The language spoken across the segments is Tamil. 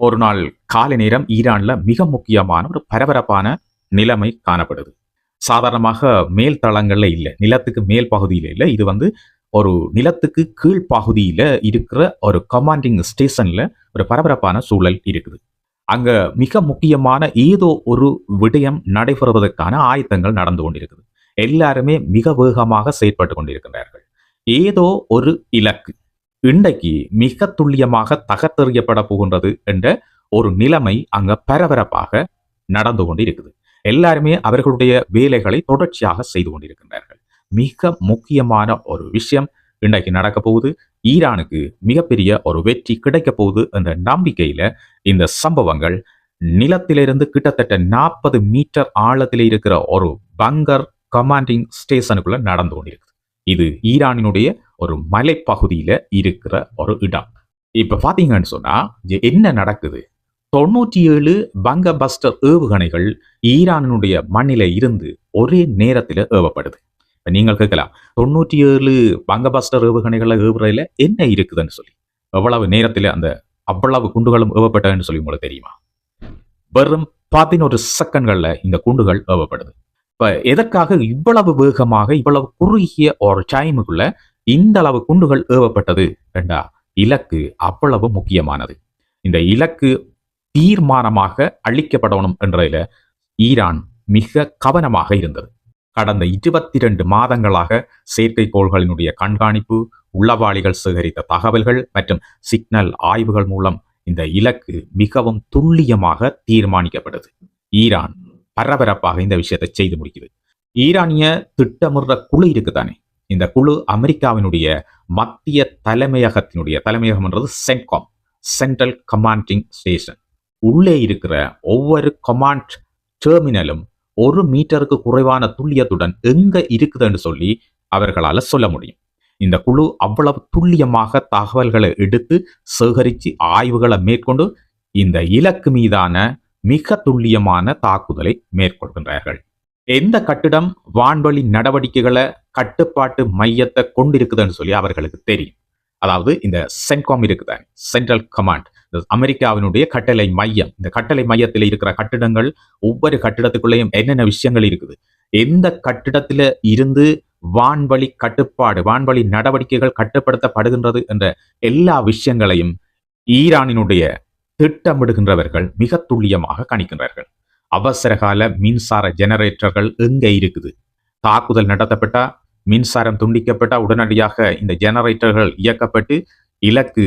ஒரு நாள் காலை நேரம் ஈரான்ல மிக முக்கியமான ஒரு பரபரப்பான நிலைமை காணப்படுது. சாதாரணமாக மேல் தளங்கள்ல இல்ல. நிலத்துக்கு மேல் பகுதியில இல்ல. இது ஒரு நிலத்துக்கு கீழ் பகுதியில இருக்கிற ஒரு கமாண்டிங் ஸ்டேஷன்ல ஒரு பரபரப்பான சூழல் இருக்குது. அங்க மிக முக்கியமான ஏதோ ஒரு விடயம் நடைபெறுவதற்கான ஆயத்தங்கள் நடந்து கொண்டிருக்குது. எல்லாருமே மிக வேகமாக செயற்பட்டு கொண்டிருக்கின்றார்கள். ஏதோ ஒரு இலக்கு இன்றைக்கு மிக துல்லியமாக தகர்த்தெறியப்பட போகின்றது என்ற ஒரு நிலைமை அங்க பரபரப்பாக நடந்து கொண்டிருக்குது. எல்லாருமே அவர்களுடைய வேலைகளை தொடர்ச்சியாக செய்து கொண்டிருக்கின்றார்கள். மிக முக்கியமான ஒரு விஷயம் இன்றைக்கு நடக்க போகுது. ஈரானுக்கு மிகப்பெரிய ஒரு வெற்றி கிடைக்க போகுது என்ற நம்பிக்கையில இந்த சம்பவங்கள் நிலத்திலிருந்து கிட்டத்தட்ட 40 மீட்டர் ஆழத்தில் இருக்கிற ஒரு பங்கர் கமாண்டிங் ஸ்டேஷனுக்குள்ள நடந்து கொண்டிருக்கு. இது ஈரானினுடைய ஒரு மலைப்பகுதியில இருக்கிற ஒரு இடம். இப்ப பாத்தீங்கன்னு சொன்னா என்ன நடக்குது? 97 பங்க பஸ்டர் ஏவுகணைகள் ஈரானினுடைய மண்ணில இருந்து ஒரே நேரத்தில் ஏவப்படுது. நீங்கள் கேட்கலாம், 97 பங்க பஸ்டர் ஏவுகணைகளை ஏவுறதுல என்ன இருக்குதுன்னு சொல்லி, எவ்வளவு நேரத்தில் அந்த அவ்வளவு குண்டுகளும் ஏவப்பட்டதுன்னு சொல்லி உங்களுக்கு தெரியுமா? வெறும் 11 செகண்ட்கள்ல இந்த குண்டுகள் ஏவப்படுது. இப்ப எதற்காக இவ்வளவு வேகமாக இவ்வளவு குறுகிய ஒரு டைமுக்குள்ள இந்த அளவு குண்டுகள் ஏவப்பட்டது என்றா, இலக்கு அவ்வளவு முக்கியமானது. இந்த இலக்கு தீர்மானமாக அழிக்கப்படணும் என்றதில் ஈரான் மிக கவனமாக இருந்தது. கடந்த 22 மாதங்களாக செயற்கைக்கோள்களினுடைய கண்காணிப்பு, உளவாளிகள் சேகரித்த தகவல்கள் மற்றும் சிக்னல் ஆய்வுகள் மூலம் இந்த இலக்கு மிகவும் துல்லியமாக தீர்மானிக்கப்படுது. ஈரான் பரபரப்பாக இந்த விஷயத்தை செய்து முடிக்குது. ஈரானிய திட்டமிடுற குழு இருக்குதானே, இந்த குழு அமெரிக்காவினுடைய மத்திய தலைமையகம் என்றது சென்காம், சென்ட்ரல் கமாண்டிங் ஸ்டேஷன். உள்ளே இருக்கிற ஒவ்வொரு கமாண்ட் டெர்மினலும் 1 மீட்டருக்கு குறைவான துல்லியத்துடன் எங்க இருக்குதுன்னு சொல்லி அவர்களால் சொல்ல முடியும். இந்த குழு அவ்வளவு துல்லியமாக தகவல்களை எடுத்து சேகரித்து ஆய்வுகளை மேற்கொண்டு இந்த இலக்கு மீதான மிக துல்லியமான தாக்குதலை மேற்கொள்கின்றார்கள். எந்த கட்டிடம் வான்வழி நடவடிக்கைகளை கட்டுப்பாட்டு மையத்தை கொண்டிருக்குதுன்னு சொல்லி அவர்களுக்கு தெரியும். அதாவது இந்த சென்காம் இருக்குதான், சென்ட்ரல் கமாண்ட், அமெரிக்காவினுடைய கட்டளை மையம். இந்த கட்டளை மையத்தில் இருக்கிற கட்டிடங்கள், ஒவ்வொரு கட்டிடத்துக்குள்ளேயும் என்னென்ன விஷயங்கள் இருக்குது, எந்த கட்டிடத்தில இருந்து வான்வழி கட்டுப்பாடு, வான்வழி நடவடிக்கைகள் கட்டுப்படுத்தப்படுகின்றது என்ற எல்லா விஷயங்களையும் ஈரானினுடைய திட்டமிடுகின்றவர்கள் மிக துல்லியமாக கணிக்கின்றார்கள். அவசரகால மின்சார ஜெனரேட்டர்கள் எங்க இருக்குது, தாக்குதல் நடத்தப்பட்டா, மின்சாரம் துண்டிக்கப்பட்டா உடனடியாக இந்த ஜெனரேட்டர்கள் இயக்கப்பட்டு இலக்கு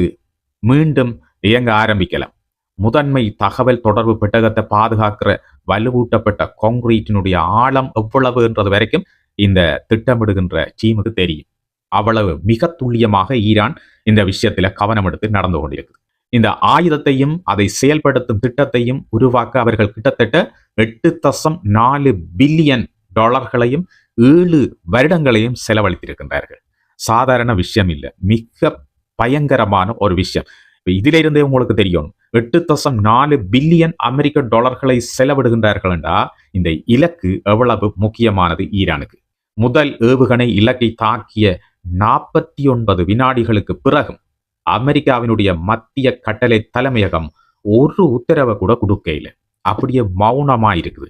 மீண்டும் இயங்க ஆரம்பிக்கலாம். முதன்மை தகவல் தொடர்பு பெட்டகத்தை பாதுகாக்கிற வலுவூட்டப்பட்ட கான்கிரீட்டினுடைய ஆழம் எவ்வளவு என்றது வரைக்கும் இந்த திட்டமிடுகின்ற டீமுக்கு தெரியும். அவ்வளவு மிக துல்லியமாக ஈரான் இந்த விஷயத்துல கவனம் எடுத்து நடந்து கொண்டிருக்கு. இந்த ஆயுதத்தையும் அதை செயல்படுத்தும் திட்டத்தையும் உருவாக்க அவர்கள் கிட்டத்தட்ட 8.4 பில்லியன் டாலர்களையும் 7 வருடங்களையும் செலவழித்திருக்கின்றார்கள். சாதாரண விஷயம் இல்லை, மிக பயங்கரமான ஒரு விஷயம். இதிலிருந்தே உங்களுக்கு தெரியும், 8.4 பில்லியன் அமெரிக்க டாலர்களை செலவிடுகின்றார்கள் என்றா இந்த இலக்கு எவ்வளவு முக்கியமானது ஈரானுக்கு. முதல் ஏவுகணை இலக்கை தாக்கிய 49 வினாடிகளுக்கு பிறகும் அமெரிக்காவினுடைய மத்திய கட்டளை தலைமையகம் ஒரு உத்தரவை கூட கொடுக்கையில அப்படியே மௌனமா இருக்குது.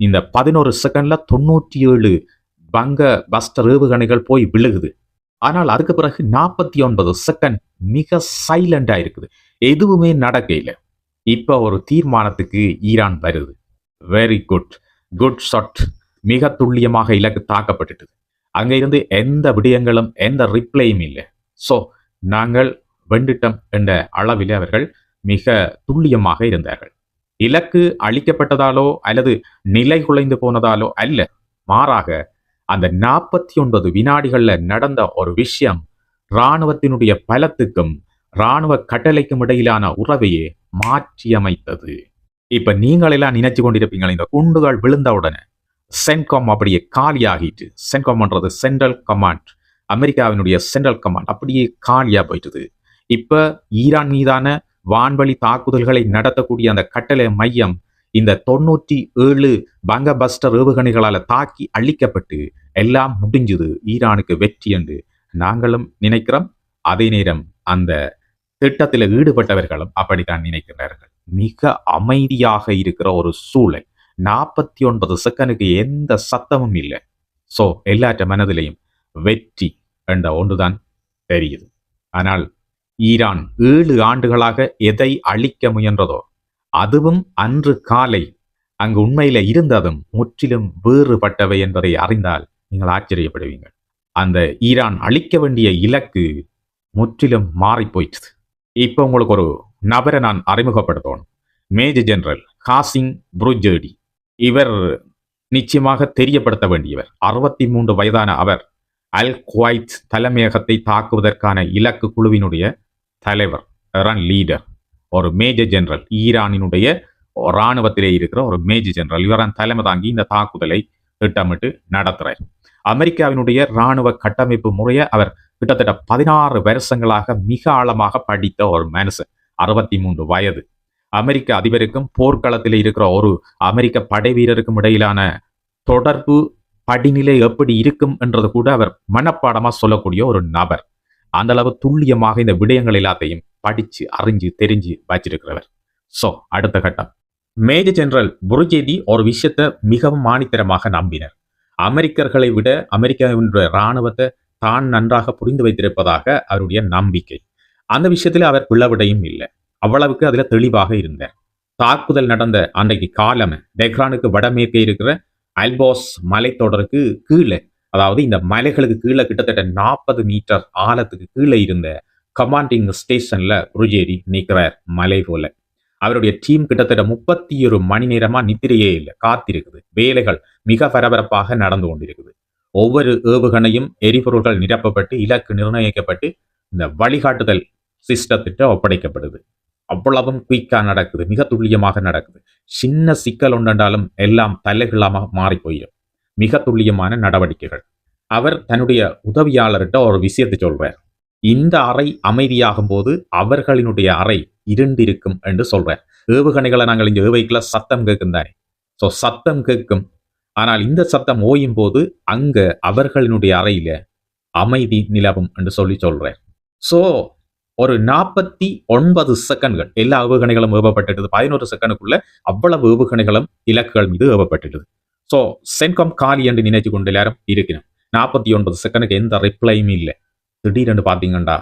இந்த 11 செகண்ட்ல 97 பங்க பஸ்டர் ஏவுகணைகள் போய் விழுகுது. ஆனால் அதுக்கு பிறகு 49 செகண்ட் மிக சைலண்டா இருக்குது, எதுவுமே நடக்கையில. இப்ப ஒரு தீர்மானத்துக்கு ஈரான் வருது. Very good shot. மிக துல்லியமாக இலக்கு தாக்கப்பட்டுட்டது. அங்க இருந்து எந்த விடயங்களும் எந்த ரிப்ளையும் இல்லை. சோ நாங்கள் வெண்டுட்டம் என்ற அளவில் அவர்கள் மிக துல்லியமாக இருந்தார்கள். இலக்கு அழிக்கப்பட்டதாலோ அல்லது நிலை குலைந்து போனதாலோ அல்ல, மாறாக அந்த 49 வினாடிகள்ல நடந்த ஒரு விஷயம் இராணுவத்தினுடைய பலத்துக்கும் இராணுவ கட்டளைக்கும் இடையிலான உறவையே மாற்றியமைத்தது. இப்ப நீங்கள் எல்லாம் நினைச்சு கொண்டிருப்பீங்க, இந்த குண்டுகள் விழுந்த உடனே சென்காம் அப்படியே காலியாகிட்டு, சென்காம்ன்றது சென்ட்ரல் கமாண்ட், அமெரிக்காவினுடைய சென்ட்ரல் கமாண்ட் அப்படியே காலியா போயிட்டுது. இப்ப ஈரான் மீதான வான்வழி தாக்குதல்களை நடத்தக்கூடிய அந்த கட்டளை மையம் இந்த 97 பங்க பஸ்டர் ஏவுகணைகளால தாக்கி அழிக்கப்பட்டு எல்லாம் முடிஞ்சது, ஈரானுக்கு வெற்றி என்று நாங்களும் நினைக்கிறோம். அதே நேரம் அந்த திட்டத்தில் ஈடுபட்டவர்களும் அப்படித்தான் நினைக்கிறார்கள். மிக அமைதியாக இருக்கிற ஒரு சூழல். 49 செகண்டுக்கு எந்த சத்தமும் இல்லை. ஸோ எல்லாற்ற மனதிலையும் வெற்றி என்ற ஒன்றுதான் தெரியுது. ஆனால் ஈரான் 7 ஆண்டுகளாக எதை அழிக்க முயன்றதோ அதுவும் அன்று காலை அங்கு உண்மையில இருந்ததும் முற்றிலும் வேறுபட்டவை என்பதை அறிந்தால் நீங்கள் ஆச்சரியப்படுவீங்க. அந்த ஈரான் அழிக்க வேண்டிய இலக்கு முற்றிலும் மாறி போயிடுச்சு. இப்போ உங்களுக்கு ஒரு நபரை நான் அறிமுகப்படுத்தணும். Major general Qasim Borujerdi. இவர் நிச்சயமாக தெரியப்படுத்த வேண்டியவர். 63 வயதான அவர் அல் குவைத் தலைமையகத்தை தாக்குவதற்கான இலக்கு குழுவினுடைய தலைவர், லீடர், ஒரு மேஜர் ஜெனரல். ஈரானினுடைய இராணுவத்திலே இருக்கிற ஒரு மேஜர் ஜெனரல். இவரான் தலைமை தாங்கி இந்த தாக்குதலை திட்டமிட்டு நடத்துறார். அமெரிக்காவினுடைய இராணுவ கட்டமைப்பு முறையை அவர் கிட்டத்தட்ட 16 வருஷங்களாக மிக ஆழமாக படித்த ஒரு மனுஷன். 63 வயது. அமெரிக்க அதிபருக்கும் போர்க்களத்தில் இருக்கிற ஒரு அமெரிக்க படை வீரருக்கும் இடையிலான தொடர்பு படிநிலை எப்படி இருக்கும் என்றது கூட அவர் மனப்பாடமா சொல்லக்கூடிய ஒரு நபர். அந்த அளவு துல்லியமாக இந்த விடயங்கள் எல்லாத்தையும் படிச்சு அறிஞ்சு தெரிஞ்சு வச்சிருக்கிறவர். சோ அடுத்த கட்டம், மேஜர் ஜெனரல் புருஜேடி ஒரு விஷயத்தை மிகவும் ஆணித்தரமாக நம்பினர். அமெரிக்கர்களை விட அமெரிக்காவினுடைய இராணுவத்தை தான் நன்றாக புரிந்து வைத்திருப்பதாக அவருடைய நம்பிக்கை. அந்த விஷயத்தில் அவர் பிளவிடையும் இல்லை. அவ்வளவுக்கு அதுல தெளிவாக இருந்தார். தாக்குதல் நடந்த அன்றைக்கு காலம் டெஹ்ரானுக்கு வடமேற்கே இருக்கிற அல்போஸ் மலைத்தொடருக்கு கீழே, அதாவது இந்த மலைகளுக்கு கீழே கிட்டத்தட்ட 40 மீட்டர் ஆழத்துக்கு கீழே இருந்த கமாண்டிங் ஸ்டேஷன்ல புருஜேடி நிற்கிறார் மலை போல. அவருடைய டீம் கிட்டத்தட்ட 31 மணி நேரமா நித்திரையே இல்லை, காத்திருக்குது. வேலைகள் மிக பரபரப்பாக நடந்து கொண்டிருக்குது. ஒவ்வொரு ஏவுகணையும் எரிபொருள்கள் நிரப்பப்பட்டு இலக்கு நிர்ணயிக்கப்பட்டு இந்த வழிகாட்டுதல் சிஸ்டத்திட்ட ஒப்படைக்கப்படுது. அவ்வளவும் குயிக்கா நடக்குது, மிக துல்லியமாக நடக்குது. சின்ன சிக்கல் ஒன்றாலும் எல்லாம் தலைகளாக மாறி போயிடும். மிக துல்லியமான நடவடிக்கைகள். அவர் தன்னுடைய உதவியாளர்கிட்ட ஒரு விஷயத்தை சொல்றார். இந்த அறை அமைதியாகும் போது அவர்களினுடைய அறை இருண்டிருக்கும் என்று சொல்றார். ஏவுகணைகளை நாங்கள் இங்க ஏவைக்குள்ள சத்தம் கேட்கும் தானே. ஸோ சத்தம் கேட்கும். ஆனால் இந்த சத்தம் ஓயும் போது அங்க அவர்களினுடைய அறையில அமைதி நிலவும் என்று சொல்றார். ஸோ ஒரு 49 செகண்ட்கள் எல்லா ஏவுகணைகளும் ஏவப்பட்டது. 11 செகண்டுக்குள்ள அவ்வளவு ஏவுகணைகளும் இலக்குகள் மீது ஏவப்பட்டது. ஸோ சென்காம் காலி என்று நினைச்சு கொண்டு எல்லாரும் இருக்கிறோம். 49 செகண்டுக்கு எந்த ரிப்ளையும் இல்லை. திடீரென்று பார்த்தீங்கன்னா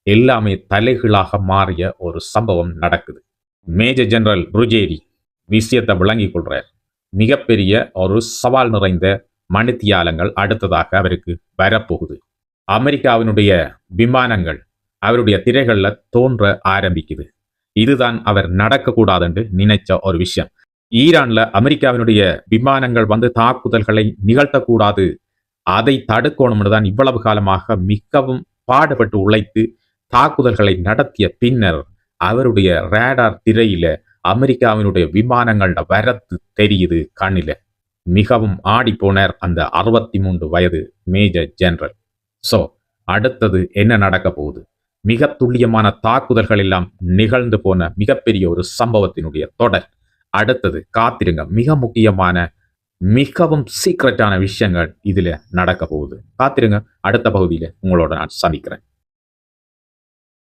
எல்லாமே தலைகீழாக மாறிய ஒரு சம்பவம் நடக்குது. மேஜர் ஜெனரல் புருஜேடி விஷயத்தை விளங்கிக் கொள்றார். மிகப்பெரிய ஒரு சவால் நிறைந்த மணித்தியாலங்கள் அடுத்ததாக அவருக்கு வரப்போகுது. அமெரிக்காவினுடைய விமானங்கள் அவருடைய திரைகள்ல தோன்ற ஆரம்பிக்குது. இதுதான் அவர் நடக்கக்கூடாது என்று நினைச்ச ஒரு விஷயம். ஈரான்ல அமெரிக்காவினுடைய விமானங்கள் வந்து தாக்குதல்களை நிகழ்த்தக்கூடாது, அதை தடுக்கணும் தான் இவ்வளவு காலமாக மிகவும் பாடுபட்டு உழைத்து தாக்குதல்களை நடத்திய பின்னர் அவருடைய ரேடார் திரையில அமெரிக்காவினுடைய விமானங்களோட வரத்து தெரியுது கண்ணில. மிகவும் ஆடி போனார் அந்த 63 வயது மேஜர் ஜெனரல். சோ அடுத்தது என்ன நடக்க போகுது? மிக துல்லியமான தாக்குதல்கள் எல்லாம் நிகழ்ந்து போன மிகப்பெரிய ஒரு சம்பவத்தினுடைய தொடர். அடுத்தது காத்திருங்க. மிக முக்கியமான மிகவும் சீக்ரெட்டான விஷயங்கள் இதுல நடக்க போகுது. காத்திருங்க. அடுத்த பகுதியில உங்களோட நான் சந்திக்கிறேன்.